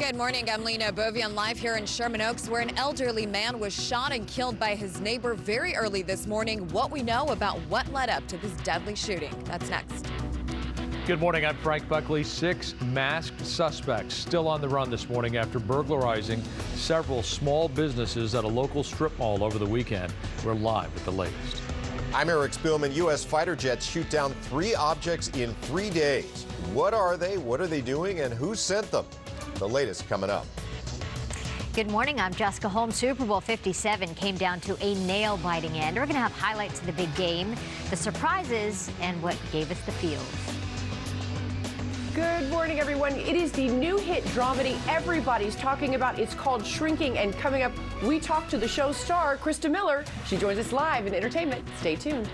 Good morning. I'm Lena Bovian, live here in Sherman Oaks, where an elderly man was shot and killed by his neighbor very early this morning. What we know about what led up to this deadly shooting. That's next. Good morning. I'm Frank Buckley. 6 masked suspects still on the run this morning after burglarizing several small businesses at a local strip mall over the weekend. We're live with the latest. I'm Eric Spielman. U.S. fighter jets shoot down 3 objects in 3 days. What are they? What are they doing? And who sent them? The latest coming up. Good morning. I'm Jessica Holmes. Super Bowl 57 came down to a nail-biting end. We're going to have highlights of the big game, the surprises, and what gave us the feels. Good morning, everyone. It is the new hit dramedy everybody's talking about. It's called Shrinking, and coming up, we talk to the show's star, Krista Miller. She joins us live in entertainment. Stay tuned.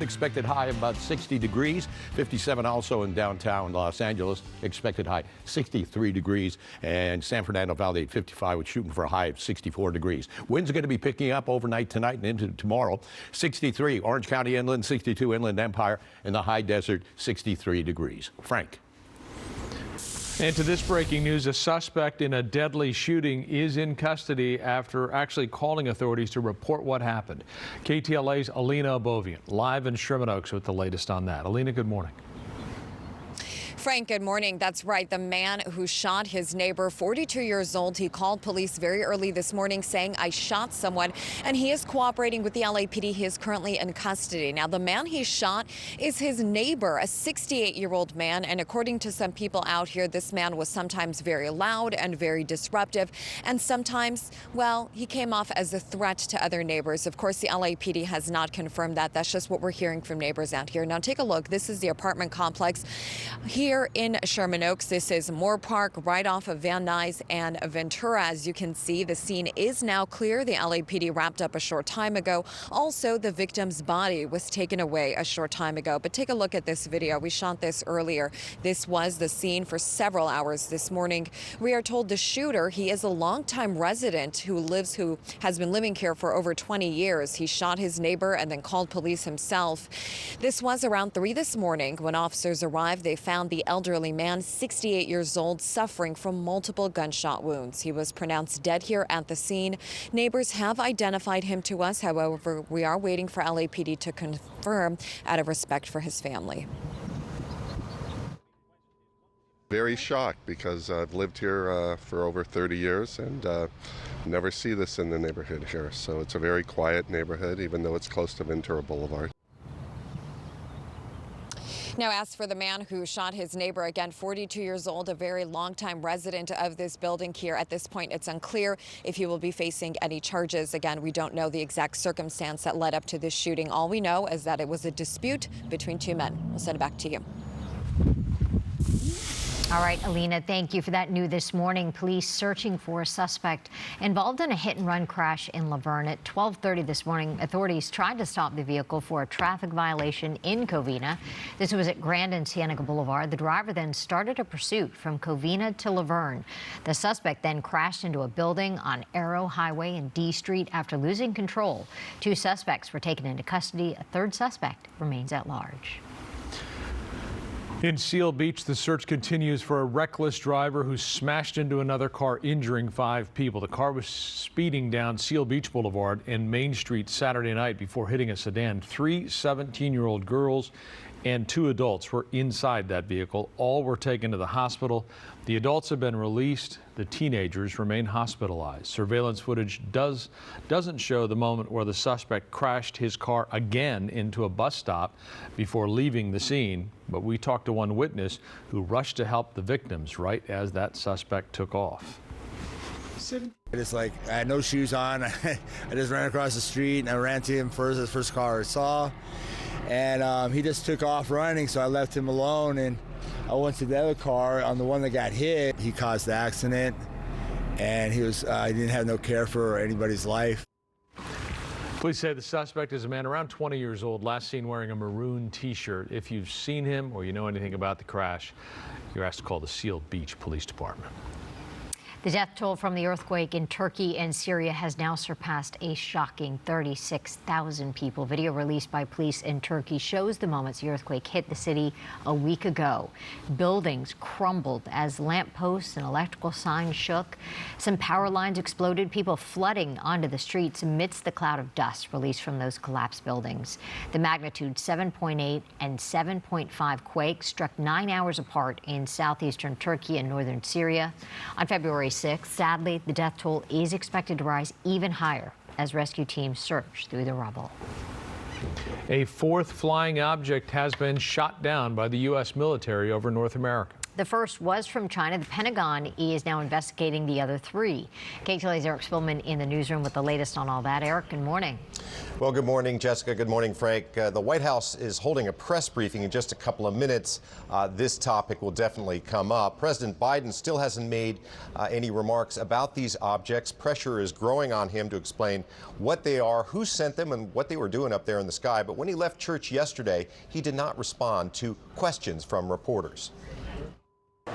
Expected high of about 60 degrees, 57 also in downtown Los Angeles, expected high 63 degrees, and San Fernando Valley at 55 with shooting for a high of 64 degrees. Winds are going to be picking up overnight tonight and into tomorrow. 63 Orange County inland, 62 Inland Empire, and the high desert 63 degrees. Frank. And to this breaking news, a suspect in a deadly shooting is in custody after actually calling authorities to report what happened. KTLA's Alina Abovian live in Sherman Oaks with the latest on that. Alina, good morning. Frank, good morning. That's right. The man who shot his neighbor, 42 years old, he called police very early this morning saying, "I shot someone," and he is cooperating with the LAPD. He is currently in custody. Now, the man he shot is his neighbor, a 68-year-old man, and according to some people out here, this man was sometimes very loud and very disruptive, and sometimes, well, he came off as a threat to other neighbors. Of course, the LAPD has not confirmed that. That's just what we're hearing from neighbors out here. Now, take a look. This is the apartment complex here in Sherman Oaks. This is Moore Park, right off of Van Nuys and Ventura. As you can see, the scene is now clear. The LAPD wrapped up a short time ago. Also, the victim's body was taken away a short time ago. But take a look at this video. We shot this earlier. This was the scene for several hours this morning. We are told the shooter, he is a longtime resident who has been living here for over 20 years. He shot his neighbor and then called police himself. This was around 3 this morning. When officers arrived, they found the elderly man, 68 years old, suffering from multiple gunshot wounds. He was pronounced dead here at the scene. Neighbors have identified him to us. However, we are waiting for LAPD to confirm out of respect for his family. Very shocked because I've lived here for over 30 years and never see this in the neighborhood here. So it's a very quiet neighborhood, even though it's close to Ventura Boulevard. Now, as for the man who shot his neighbor, again, 42 years old, a very longtime resident of this building here. At this point, it's unclear if he will be facing any charges. Again, we don't know the exact circumstance that led up to this shooting. All we know is that it was a dispute between 2 men. We'll send it back to you. All right, Alina, thank you for that. New this morning, police searching for a suspect involved in a hit-and-run crash in Laverne. At 12:30 this morning, authorities tried to stop the vehicle for a traffic violation in Covina. This was at Grand and Cienega Boulevard. The driver then started a pursuit from Covina to Laverne. The suspect then crashed into a building on Arrow Highway and D Street after losing control. 2 suspects were taken into custody. A 3rd suspect remains at large. In Seal Beach, the search continues for a reckless driver who smashed into another car, injuring 5 people. The car was speeding down Seal Beach Boulevard and Main Street Saturday night before hitting a sedan. 3 17-year-old girls and 2 adults were inside that vehicle. All were taken to the hospital. The adults have been released. The teenagers remain hospitalized. Surveillance footage doesn't show the moment where the suspect crashed his car again into a bus stop before leaving the scene. But we talked to one witness who rushed to help the victims right as that suspect took off. It's like I had no shoes on. I just ran across the street and I ran to him first, the first car I saw. And he just took off running, so I left him alone and I went to the other car on the one that got hit. He caused the accident and he didn't have no care for anybody's life. Police say the suspect is a man around 20 years old, last seen wearing a maroon T-shirt. If you've seen him or you know anything about the crash, you're asked to call the Seal Beach Police Department. The death toll from the earthquake in Turkey and Syria has now surpassed a shocking 36,000 people. Video released by police in Turkey shows the moments the earthquake hit the city a week ago. Buildings crumbled as lampposts and electrical signs shook. Some power lines exploded, people flooding onto the streets amidst the cloud of dust released from those collapsed buildings. The magnitude 7.8 and 7.5 quakes struck 9 hours apart in southeastern Turkey and northern Syria. On February 6th, sadly, the death toll is expected to rise even higher as rescue teams search through the rubble. A fourth flying object has been shot down by the U.S. military over North America. The first was from China. The Pentagon is now investigating the other three. KTLA's Eric Spillman in the newsroom with the latest on all that. Eric, good morning. Well, good morning, Jessica. Good morning, Frank. The White House is holding a press briefing in just a couple of minutes. This topic will definitely come up. President Biden still hasn't made any remarks about these objects. Pressure is growing on him to explain what they are, who sent them, and what they were doing up there in the sky. But when he left church yesterday, he did not respond to questions from reporters. Mr.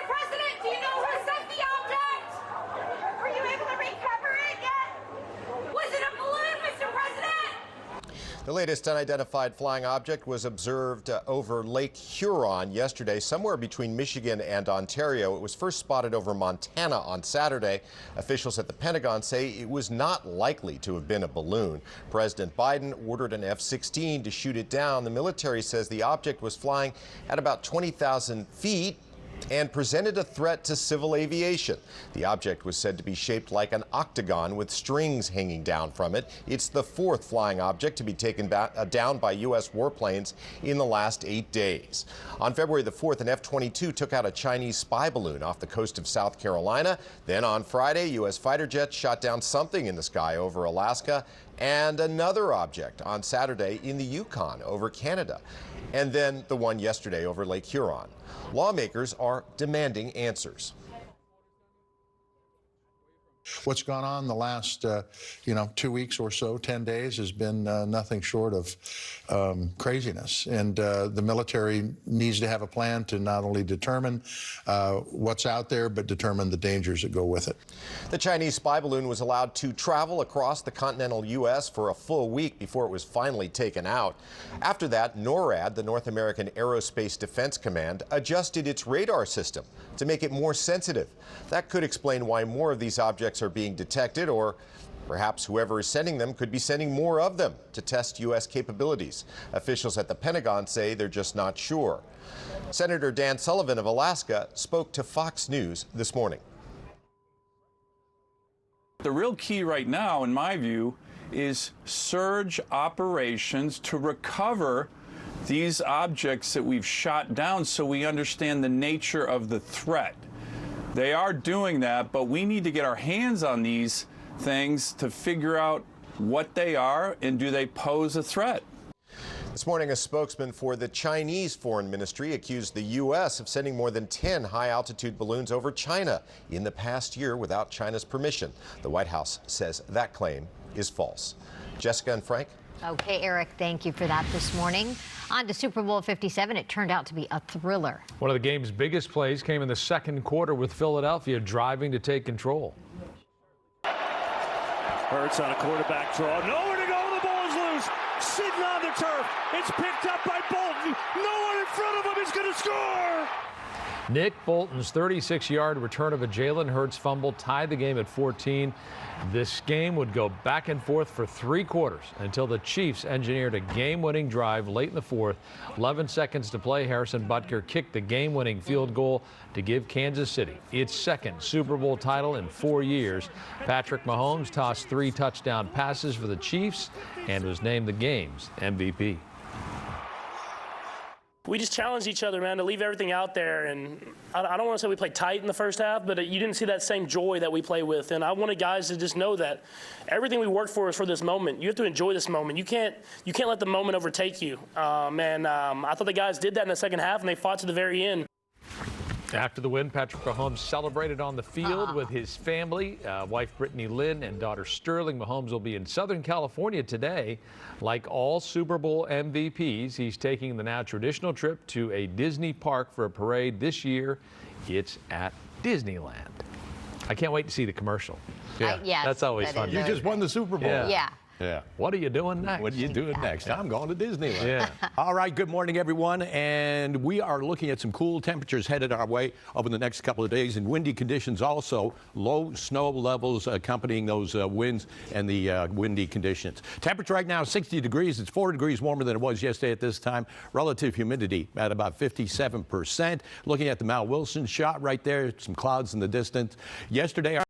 President, do you know who sent the object? Were you able to recover it yet? Was it a balloon, Mr. President? The latest unidentified flying object was observed over Lake Huron yesterday, somewhere between Michigan and Ontario. It was first spotted over Montana on Saturday. Officials at the Pentagon say it was not likely to have been a balloon. President Biden ordered an F-16 to shoot it down. The military says the object was flying at about 20,000 feet and presented a threat to civil aviation. The object was said to be shaped like an octagon with strings hanging down from it. It's the fourth flying object to be taken down by U.S. warplanes in the last 8 days. On February the 4th, an F-22 took out a Chinese spy balloon off the coast of South Carolina. Then on Friday, U.S. fighter jets shot down something in the sky over Alaska and another object on Saturday in the Yukon over Canada. And then the one yesterday over Lake Huron. Lawmakers are demanding answers. What's gone on the last, 2 weeks or so, 10 days, has been nothing short of craziness. And the military needs to have a plan to not only determine what's out there, but determine the dangers that go with it. The Chinese spy balloon was allowed to travel across the continental U.S. for a full week before it was finally taken out. After that, NORAD, the North American Aerospace Defense Command, adjusted its radar system to make it more sensitive. That could explain why more of these objects are being detected, or perhaps whoever is sending them could be sending more of them to test U.S. capabilities. Officials at the Pentagon say they're just not sure. Senator Dan Sullivan of Alaska spoke to Fox News this morning. The real key right now, in my view, is surge operations to recover these objects that we've shot down so we understand the nature of the threat. They are doing that, but we need to get our hands on these things to figure out what they are and do they pose a threat. This morning, a spokesman for the Chinese Foreign Ministry accused the U.S. of sending more than 10 high-altitude balloons over China in the past year without China's permission. The White House says that claim is false. Jessica and Frank? Okay, Eric, thank you for that this morning. On to Super Bowl 57. It turned out to be a thriller. One of the game's biggest plays came in the second quarter with Philadelphia driving to take control. Hurts on a quarterback draw. Nowhere to go. The ball is loose. Sitting on the turf. It's picked up by Bolton. No one in front of him is going to score. Nick Bolton's 36-yard return of a Jalen Hurts fumble tied the game at 14. This game would go back and forth for 3 quarters until the Chiefs engineered a game-winning drive late in the fourth. 11 seconds to play, Harrison Butker kicked the game-winning field goal to give Kansas City its second Super Bowl title in 4 years. Patrick Mahomes tossed 3 touchdown passes for the Chiefs and was named the game's MVP. We just challenged each other, man, to leave everything out there. And I don't want to say we played tight in the first half, but you didn't see that same joy that we play with. And I wanted guys to just know that everything we worked for is for this moment. You have to enjoy this moment. You can't let the moment overtake you. I thought the guys did that in the second half, and they fought to the very end. After the win, Patrick Mahomes celebrated on the field with his family, wife Brittany Lynn and daughter Sterling. Mahomes will be in Southern California today. Like all Super Bowl MVPs, he's taking the now traditional trip to a Disney park for a parade. This year, it's at Disneyland. I can't wait to see the commercial. Yes, that's always that fun. is You very just won the Super Bowl. Yeah. Yeah. What are you doing next? What are you doing next? I'm going to Disneyland. Yeah. All right, good morning, everyone. And we are looking at some cool temperatures headed our way over the next couple of days, and windy conditions also. Low snow levels accompanying those winds and the windy conditions. Temperature right now, 60 degrees. It's 4 degrees warmer than it was yesterday at this time. Relative humidity at about 57%. Looking at the Mount Wilson shot right there, some clouds in the distance. Yesterday,